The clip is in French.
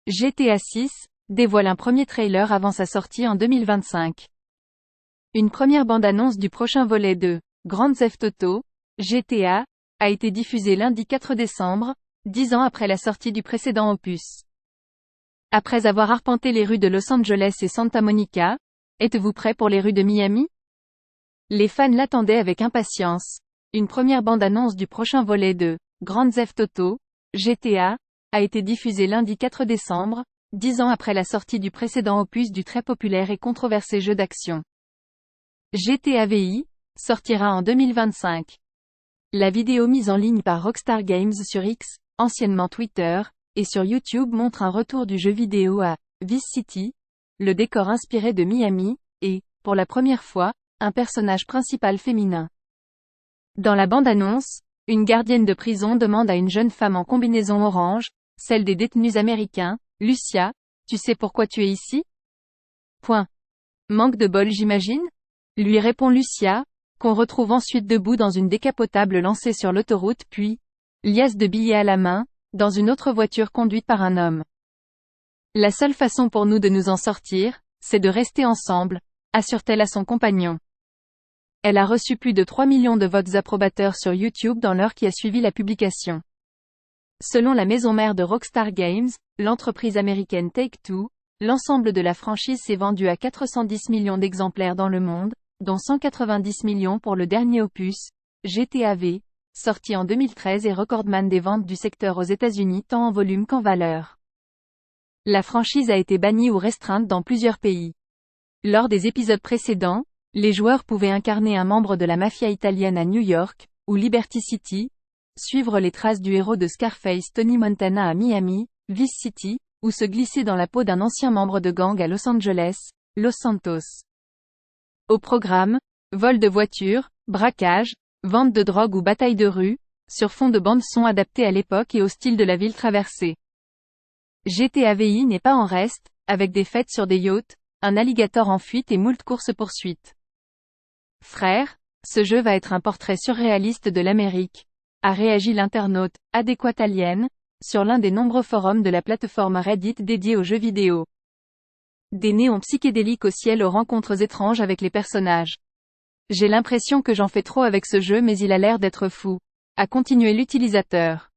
GTA 6 dévoile un premier trailer avant sa sortie en 2025. Une première bande-annonce du prochain volet de Grand Theft Auto, GTA, a été diffusée lundi 4 décembre, 10 ans après la sortie du précédent opus. Après avoir arpenté les rues de Los Angeles et Santa Monica, êtes-vous prêt pour les rues de Miami? Les fans l'attendaient avec impatience. Une première bande-annonce du prochain volet de Grand Theft Auto, GTA, a été diffusée lundi 4 décembre, 10 ans après la sortie du précédent opus du très populaire et controversé jeu d'action. GTA VI sortira en 2025. La vidéo mise en ligne par Rockstar Games sur X, anciennement Twitter, et sur YouTube montre un retour du jeu vidéo à Vice City, le décor inspiré de Miami, et, pour la première fois, un personnage principal féminin. Dans la bande-annonce, une gardienne de prison demande à une jeune femme en combinaison orange, celle des détenus américains, Lucia, tu sais pourquoi tu es ici? Manque de bol j'imagine? Lui répond Lucia, qu'on retrouve ensuite debout dans une décapotable lancée sur l'autoroute puis, liasse de billets à la main, dans une autre voiture conduite par un homme. La seule façon pour nous de nous en sortir, c'est de rester ensemble, assure-t-elle à son compagnon. Elle a reçu plus de 3 millions de votes approbateurs sur YouTube dans l'heure qui a suivi la publication. Selon la maison mère de Rockstar Games, l'entreprise américaine Take-Two, l'ensemble de la franchise s'est vendu à 410 millions d'exemplaires dans le monde, dont 190 millions pour le dernier opus, GTA V, sorti en 2013 et recordman des ventes du secteur aux États-Unis tant en volume qu'en valeur. La franchise a été bannie ou restreinte dans plusieurs pays. Lors des épisodes précédents, les joueurs pouvaient incarner un membre de la mafia italienne à New York, ou Liberty City, suivre les traces du héros de Scarface Tony Montana à Miami, Vice City, ou se glisser dans la peau d'un ancien membre de gang à Los Angeles, Los Santos. Au programme, vol de voitures, braquage, vente de drogue ou bataille de rue, sur fond de bande-son adapté à l'époque et au style de la ville traversée. GTA VI n'est pas en reste, avec des fêtes sur des yachts, un alligator en fuite et moult courses-poursuites. Frère, ce jeu va être un portrait surréaliste de l'Amérique, a réagi l'internaute Adéquat Alien, sur l'un des nombreux forums de la plateforme Reddit dédiée aux jeux vidéo. Des néons psychédéliques au ciel aux rencontres étranges avec les personnages. J'ai l'impression que j'en fais trop avec ce jeu mais il a l'air d'être fou, a continué l'utilisateur.